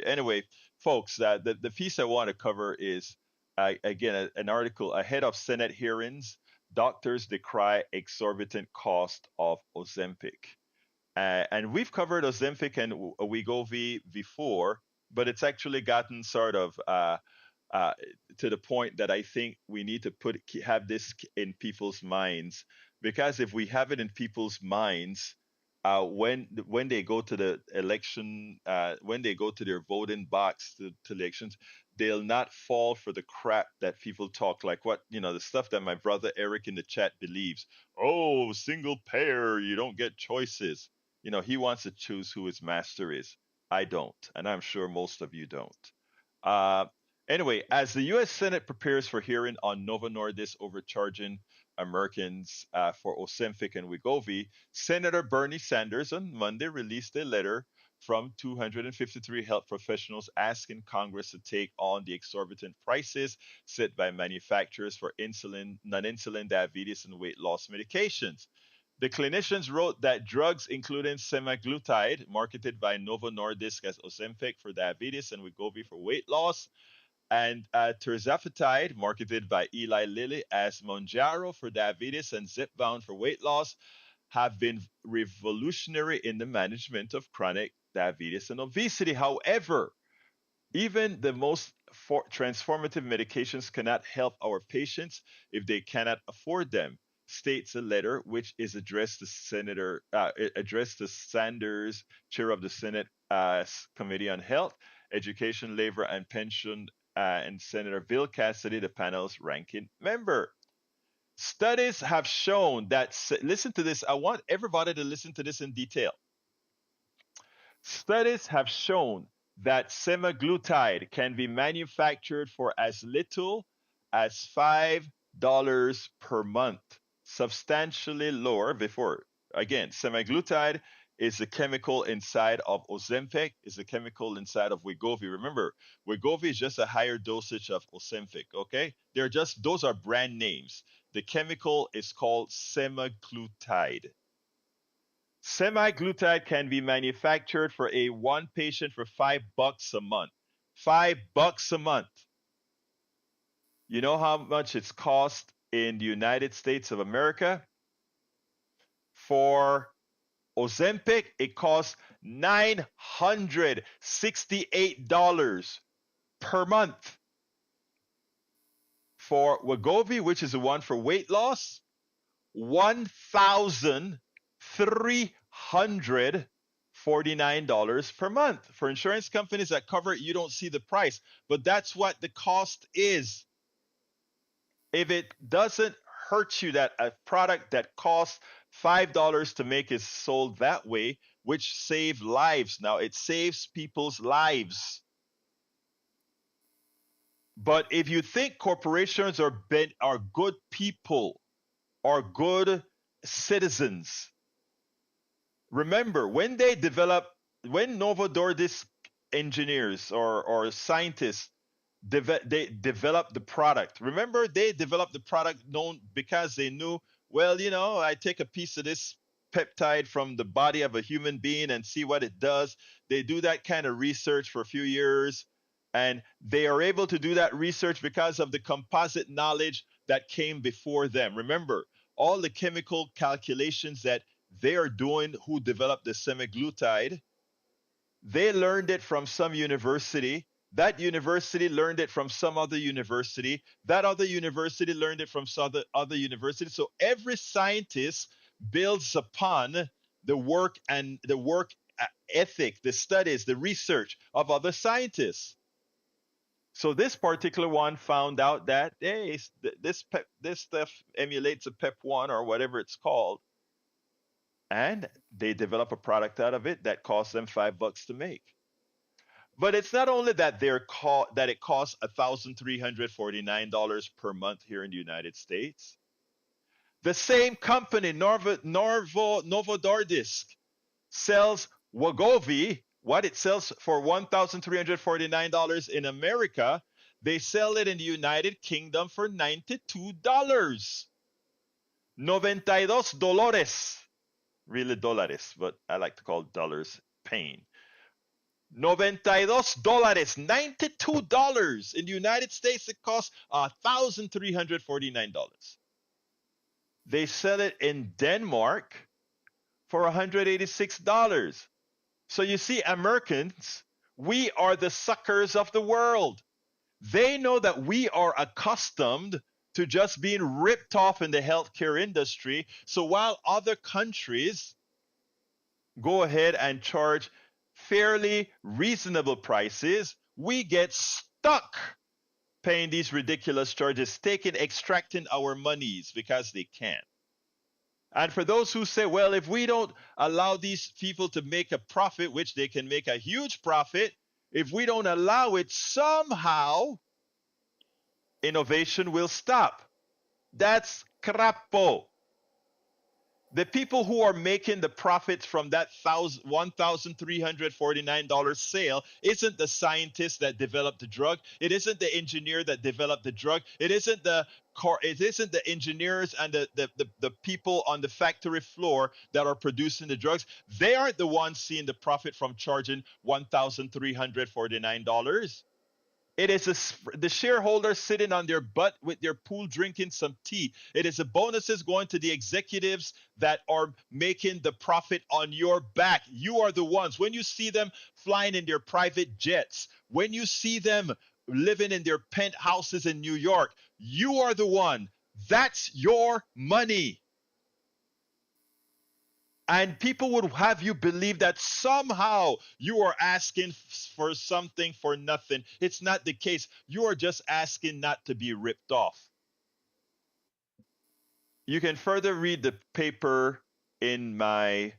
Speaker 1: Anyway, folks, the piece I want to cover is again an article ahead of Senate hearings. Doctors decry exorbitant cost of Ozempic. And we've covered Ozempic and Wegovy before, but it's actually gotten sort of to the point that I think we need to have this in people's minds, because if we have it in people's minds, when they go to the election, when they go to their voting box to elections, they'll not fall for the crap that people talk, like the stuff that my brother Eric in the chat believes. Oh, single payer, you don't get choices. He wants to choose who his master is. I don't, and I'm sure most of you don't. Uh, anyway, as the U.S. Senate prepares for hearing on Novo Nordisk overcharging Americans for Ozempic and Wegovy, Senator Bernie Sanders on Monday released a letter from 253 health professionals asking Congress to take on the exorbitant prices set by manufacturers for insulin, non-insulin diabetes, and weight loss medications. The clinicians wrote that drugs including semaglutide, marketed by Novo Nordisk as Ozempic for diabetes and Wegovy for weight loss, and tirzepatide, marketed by Eli Lilly as Mounjaro for diabetes and Zepbound for weight loss, have been revolutionary in the management of chronic diabetes and obesity. However, even the most transformative medications cannot help our patients if they cannot afford them, states a letter which is addressed to Sanders, chair of the Senate Committee on Health, Education, Labor, and Pension, and Senator Bill Cassidy, the panel's ranking member. Studies have shown that, listen to this, I want everybody to listen to this in detail. Studies have shown that semaglutide can be manufactured for as little as $5 per month, substantially lower before. Again, semaglutide is the chemical inside of Ozempic, is the chemical inside of Wegovy. Remember, Wegovy is just a higher dosage of Ozempic, okay? Those are brand names. The chemical is called semaglutide. Semaglutide can be manufactured for one patient for $5 a month. $5 a month. You know how much it's cost in the United States of America? For Ozempic, it costs $968 per month. For Wegovy, which is the one for weight loss, $1,349 per month. For insurance companies that cover it, you don't see the price, but that's what the cost is. If it doesn't hurt you that a product that costs $5 to make is sold that way, which save lives. Now, it saves people's lives. But if you think corporations are good people, are good citizens, remember when Novo Nordisk engineers or scientists they developed the product. Remember, they developed the product known because they knew, well, I take a piece of this peptide from the body of a human being and see what it does. They do that kind of research for a few years, and they are able to do that research because of the composite knowledge that came before them. Remember, all the chemical calculations that they are doing, who developed the semaglutide, they learned it from some university. That university learned it from some other university. That other university learned it from some other university. So every scientist builds upon the work ethic, the studies, the research of other scientists. So this particular one found out that, hey, this stuff emulates a PEP1 or whatever it's called. And they develop a product out of it that costs them $5 to make. But it's not only that it costs $1,349 per month here in the United States. The same company, Novo Nordisk, sells Wegovy. What it sells for $1,349 in America, they sell it in the United Kingdom for $92. $92. Really dólares, but I like to call dollars pain. $92, $92. In the United States, it costs $1,349. They sell it in Denmark for $186. So you see, Americans, we are the suckers of the world. They know that we are accustomed to just being ripped off in the healthcare industry. So while other countries go ahead and charge fairly reasonable prices, we get stuck paying these ridiculous charges, extracting our monies because they can. And for those who say, well, if we don't allow these people to make a profit, which they can make a huge profit, if we don't allow it, somehow innovation will stop. That's crapo. The people who are making the profits from that $1,349 sale isn't the scientist that developed the drug. It isn't the engineer that developed the drug. It isn't the engineers and the people on the factory floor that are producing the drugs. They aren't the ones seeing the profit from charging $1,349. It is the shareholders sitting on their butt with their pool drinking some tea. It is the bonuses going to the executives that are making the profit on your back. You are the ones. When you see them flying in their private jets, when you see them living in their penthouses in New York, you are the one. That's your money. And people would have you believe that somehow you are asking for something for nothing. It's not the case. You are just asking not to be ripped off. You can further read the paper in my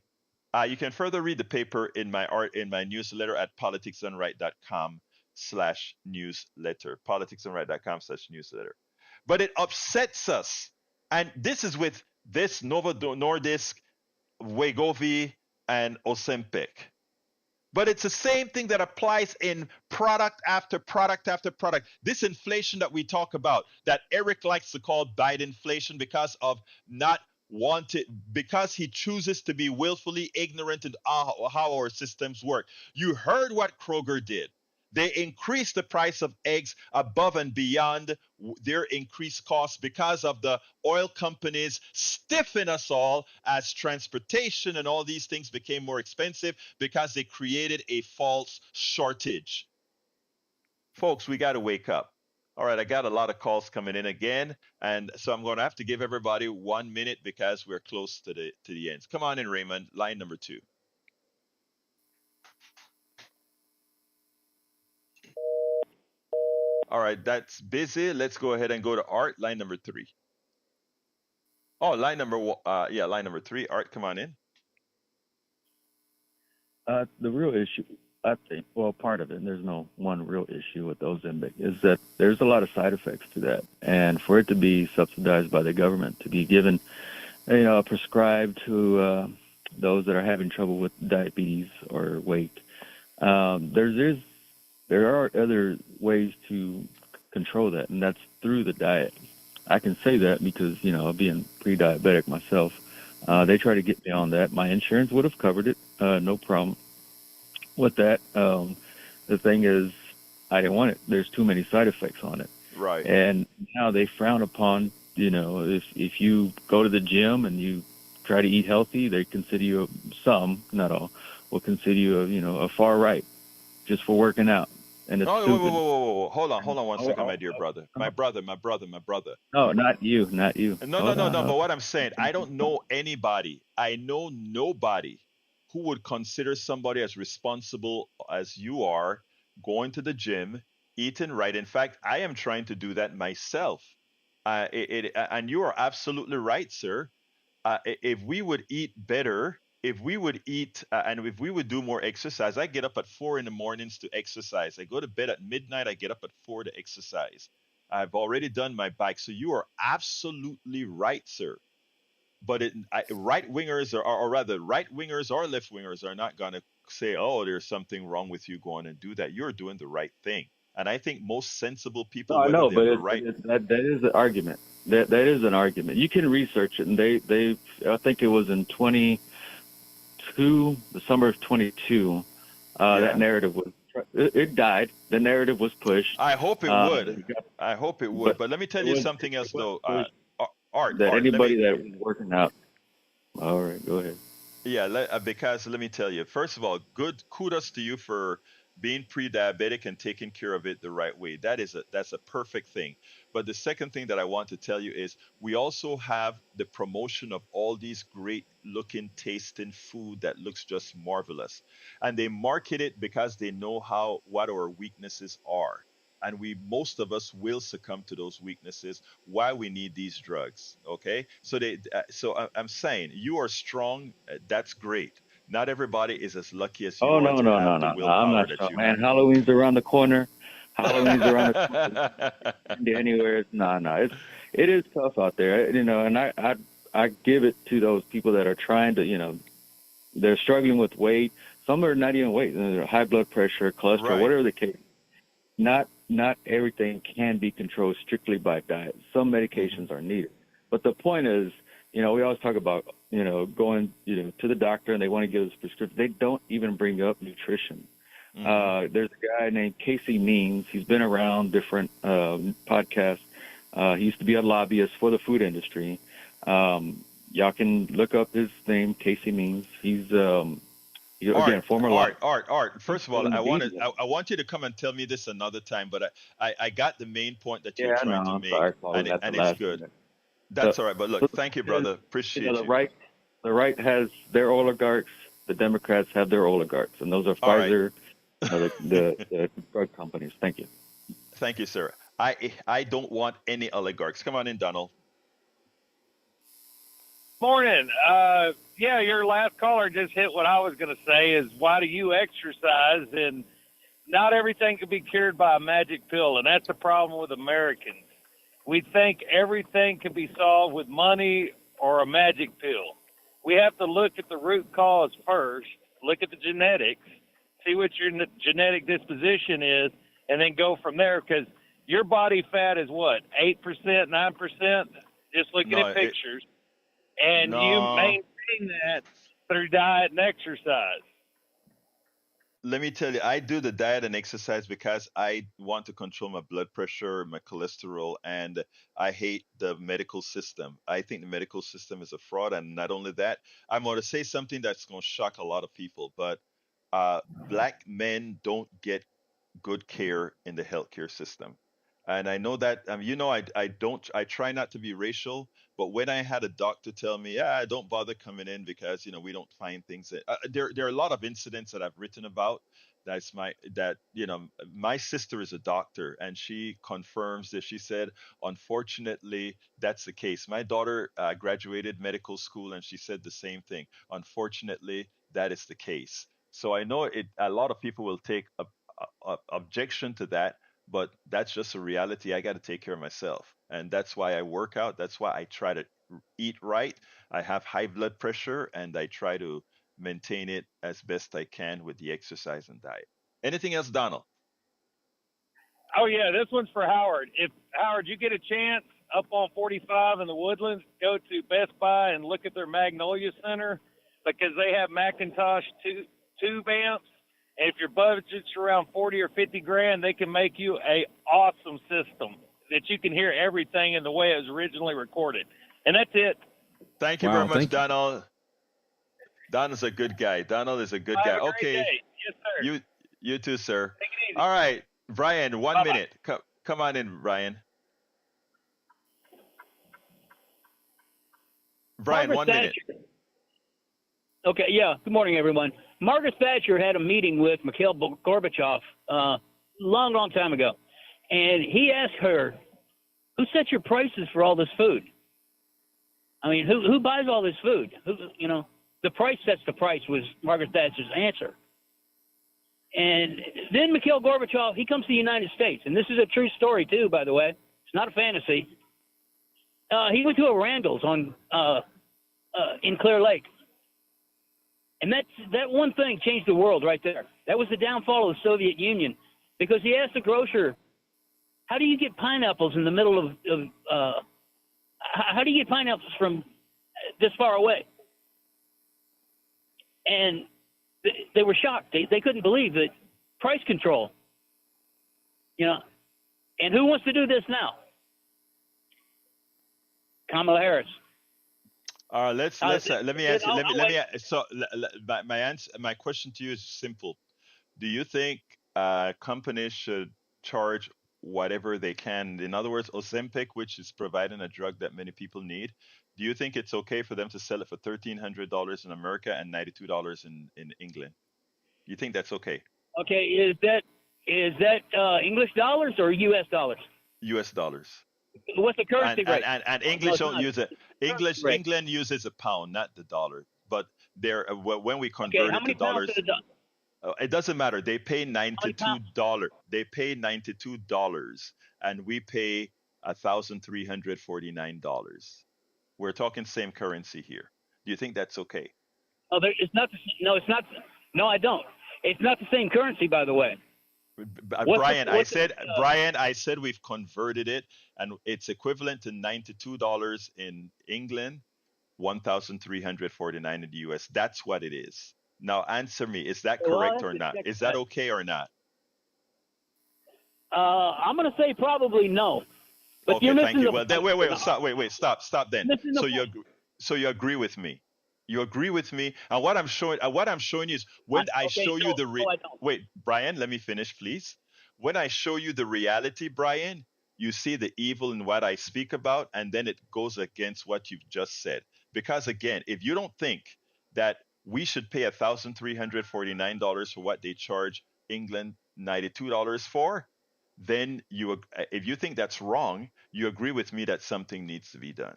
Speaker 1: newsletter at politicsdoneright.com/newsletter. politicsdoneright.com/newsletter. But it upsets us, and this is with this Novo Nordisk, Wegovy, and Ozempic. But it's the same thing that applies in product after product after product. This inflation that we talk about, that Eric likes to call Bidenflation because of not wanted, because he chooses to be willfully ignorant in how our systems work. You heard what Kroger did. They increased the price of eggs above and beyond their increased costs because of the oil companies stiffing us all as transportation and all these things became more expensive because they created a false shortage. Folks, we got to wake up. All right, I got a lot of calls coming in again, and so I'm going to have to give everybody 1 minute because we're close to the end. Come on in, Raymond, line number 2. All right, that's busy. Let's go ahead and go to Art, line number 3. Oh, line number 3. Art, come on in.
Speaker 8: The real issue, I think, well, part of it, and there's no one real issue with Ozempic, is that there's a lot of side effects to that. And for it to be subsidized by the government, to be given, prescribed to those that are having trouble with diabetes or weight, there are other ways to control that, and that's through the diet. I can say that because, being pre-diabetic myself, they try to get me on that. My insurance would have covered it, no problem with that. The thing is, I didn't want it. There's too many side effects on it.
Speaker 1: Right.
Speaker 8: And now they frown upon, if you go to the gym and you try to eat healthy, they consider you, some, not all, will consider you, a far right just for working out. And it's stupid.
Speaker 1: Whoa. Hold on 1 second, my dear brother. My brother.
Speaker 8: No, not you.
Speaker 1: No. But what I'm saying, I don't know anybody. I know nobody who would consider somebody as responsible as you are, going to the gym, eating right. In fact, I am trying to do that myself. And you are absolutely right, sir. If we would eat better, if we would eat and if we would do more exercise, I get up at 4 in the mornings to exercise. I go to bed at midnight. I get up at 4 to exercise. I've already done my bike. So you are absolutely right, sir. But right-wingers or left-wingers are not going to say, oh, there's something wrong with you going and do that. You're doing the right thing. And I think most sensible people,
Speaker 8: I know, but that is an argument. That is an argument. You can research it, and they I think it was in the summer of 22, that narrative was, it died. The narrative was pushed.
Speaker 1: I hope it would. But let me tell you something else, though. Art.
Speaker 8: Anybody that was working out. All right, go ahead.
Speaker 1: Yeah, because let me tell you. First of all, kudos to you for being pre-diabetic and taking care of it the right way. That's a perfect thing. But the second thing that I want to tell you is we also have the promotion of all these great looking, tasting food that looks just marvelous. And they market it because they know what our weaknesses are. And most of us will succumb to those weaknesses. Why we need these drugs, okay? I'm saying you are strong. That's great. Not everybody is as lucky as you
Speaker 8: Oh
Speaker 1: are
Speaker 8: no,
Speaker 1: to
Speaker 8: no,
Speaker 1: have
Speaker 8: no,
Speaker 1: the
Speaker 8: no, no! I'm
Speaker 1: willpower
Speaker 8: not
Speaker 1: that
Speaker 8: strong,
Speaker 1: you
Speaker 8: man.
Speaker 1: have.
Speaker 8: Halloween's around the corner. Halloween's around the corner. Anywhere? No, no. It is tough out there, and I give it to those people that are trying to, they're struggling with weight. Some are not even weight. They're high blood pressure, cholesterol,
Speaker 1: Right.
Speaker 8: whatever the case. Not everything can be controlled strictly by diet. Some medications are needed. But the point is, we always talk about, going, to the doctor and they want to give us a prescription. They don't even bring up nutrition. There's a guy named Casey Means. He's been around different podcasts. He used to be a lobbyist for the food industry. Y'all can look up his name, Casey Means. He's former
Speaker 1: Art. First of all, I want you to come and tell me this another time, but I got the main point that you're trying to make, and it's good.
Speaker 8: Minute.
Speaker 1: That's all right. But look, thank you, brother. Appreciate you.
Speaker 8: The right has their oligarchs. The Democrats have their oligarchs, and those are Pfizer, the drug companies. Thank you.
Speaker 1: Thank you, sir. I don't want any oligarchs. Come on in, Donald.
Speaker 9: Morning. Yeah, your last caller just hit what I was going to say is why do you exercise? And not everything can be cured by a magic pill, and that's the problem with Americans. We think everything can be solved with money or a magic pill. We have to look at the root cause first, look at the genetics, see what your genetic disposition is, and then go from there, because your body fat is what, 8%, 9%? Just looking at pictures. And you maintain that through diet and exercise.
Speaker 1: Let me tell you, I do the diet and exercise because I want to control my blood pressure, my cholesterol, and I hate the medical system. I think the medical system is a fraud. And not only that, I'm going to say something that's going to shock a lot of people, but black men don't get good care in the healthcare system. And I know that, I try not to be racial, but when I had a doctor tell me, don't bother coming in because, we don't find things there are a lot of incidents that I've written about. My sister is a doctor and she confirms this. She said, unfortunately, that's the case. My daughter graduated medical school and she said the same thing. Unfortunately, that is the case. So I know a lot of people will take objection to that, but that's just a reality. I got to take care of myself. And that's why I work out. That's why I try to eat right. I have high blood pressure and I try to maintain it as best I can with the exercise and diet. Anything else, Donald?
Speaker 9: Oh, yeah, this one's for Howard. If, Howard, you get a chance up on 45 in the Woodlands, go to Best Buy and look at their Magnolia Center because they have Macintosh tube amps. And if your budget's around 40 or 50 grand, they can make you a awesome system that you can hear everything in the way it was originally recorded. And that's it.
Speaker 1: Thank you very much, Donald. Donald's a good guy. Donald is a good guy. Okay.
Speaker 9: Yes, sir.
Speaker 1: You too, sir.
Speaker 9: Take it easy.
Speaker 1: All right, Brian, 1
Speaker 9: Bye-bye.
Speaker 1: minute. Come on in, Brian. Brian,
Speaker 10: Margaret
Speaker 1: 1 minute.
Speaker 10: Thatcher. Okay, yeah. Good morning, everyone. Margaret Thatcher had a meeting with Mikhail Gorbachev long time ago, and he asked her, "Who sets your prices for all this food? I mean, who buys all this food? The price sets the price," was Margaret Thatcher's answer. And then Mikhail Gorbachev, he comes to the United States, and this is a true story too, by the way. It's not a fantasy. He went to a Randall's in Clear Lake. And that one thing changed the world right there. That was the downfall of the Soviet Union, because he asked the grocer, "How do you get pineapples in the middle of how do you get pineapples from this far away?" And they were shocked. They couldn't believe that price control. And who wants to do this now? Kamala Harris.
Speaker 1: All right, let me answer. My question to you is simple. Do you think companies should charge whatever they can. In other words, Ozempic, which is providing a drug that many people need, do you think it's okay for them to sell it for $1,300 in America and $92 in England? You think that's okay?
Speaker 10: Okay, is that English dollars or U.S. dollars?
Speaker 1: U.S. dollars.
Speaker 10: What's the currency rate?
Speaker 1: And English don't use it. England uses a pound, not the dollar. But when we convert it to dollars, it doesn't matter. They pay $92. They pay $92, and we pay $1,349. We're talking same currency here. Do you think that's okay?
Speaker 10: Oh, it's not. No, it's not. No, I don't. It's not the same currency, by the way.
Speaker 1: Brian, I said we've converted it, and it's equivalent to $92 in England, $1,349 in the U.S. That's what it is. Now, answer me: is that correct or not? Is that okay or not?
Speaker 10: I'm going to say probably no. But
Speaker 1: okay, thank you. Well, then, stop. Then, so you agree with me? You agree with me? And what I'm showing you is when I show you the wait, Brian, let me finish, please. When I show you the reality, Brian, you see the evil in what I speak about, and then it goes against what you've just said. Because again, if you don't think that we should pay $1,349 for what they charge England $92 for, then if you think that's wrong, you agree with me that something needs to be done.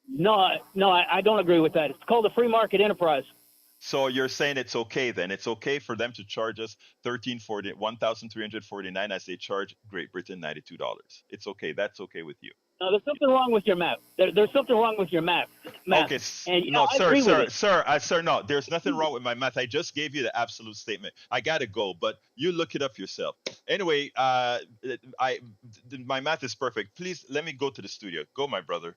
Speaker 10: No, I don't agree with that. It's called a free market enterprise.
Speaker 1: So you're saying it's okay then? It's okay for them to charge us $1,349 as they charge Great Britain $92. It's okay. That's okay with you.
Speaker 10: No, there's something wrong with your math. There's something wrong with your math.
Speaker 1: Okay, and, no, sir, no, there's nothing wrong with my math. I just gave you the absolute statement. I gotta go, but you look it up yourself. Anyway, my math is perfect. Please let me go to the studio. Go, my brother.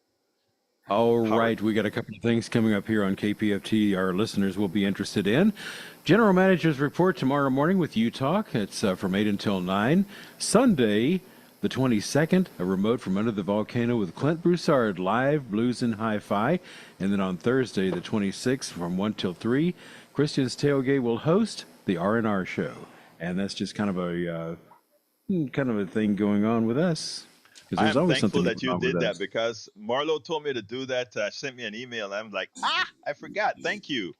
Speaker 2: All right, we got a couple of things coming up here on KPFT our listeners will be interested in. General Manager's Report tomorrow morning with UTalk. It's from 8 until 9. Sunday, the 22nd, a remote from under the volcano with Clint Broussard, live blues and hi-fi. And then on Thursday, the 26th, from 1 till 3, Christian's Tailgate will host the R&R show. And that's just kind of a thing going on with us.
Speaker 1: I am thankful that you did that because Marlo told me to do that. Sent me an email. I'm like, I forgot. Thank you.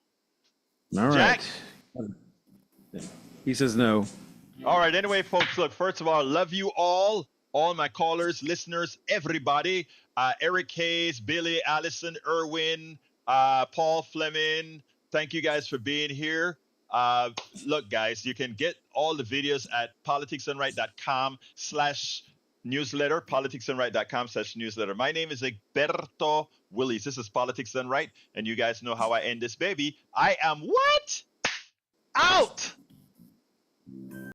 Speaker 2: All right.
Speaker 1: Jack?
Speaker 2: He says no.
Speaker 1: All right. Anyway, folks, look, first of all, love you all my callers, listeners, everybody. Eric Hayes, Billy, Allison, Irwin, Paul Fleming. Thank you guys for being here. Look, guys, you can get all the videos at politicsdoneright.com/newsletter, politicsdoneright.com/newsletter. My name is Egberto Willies. This is Politics Done Right, and you guys know how I end this baby. I am what? Out!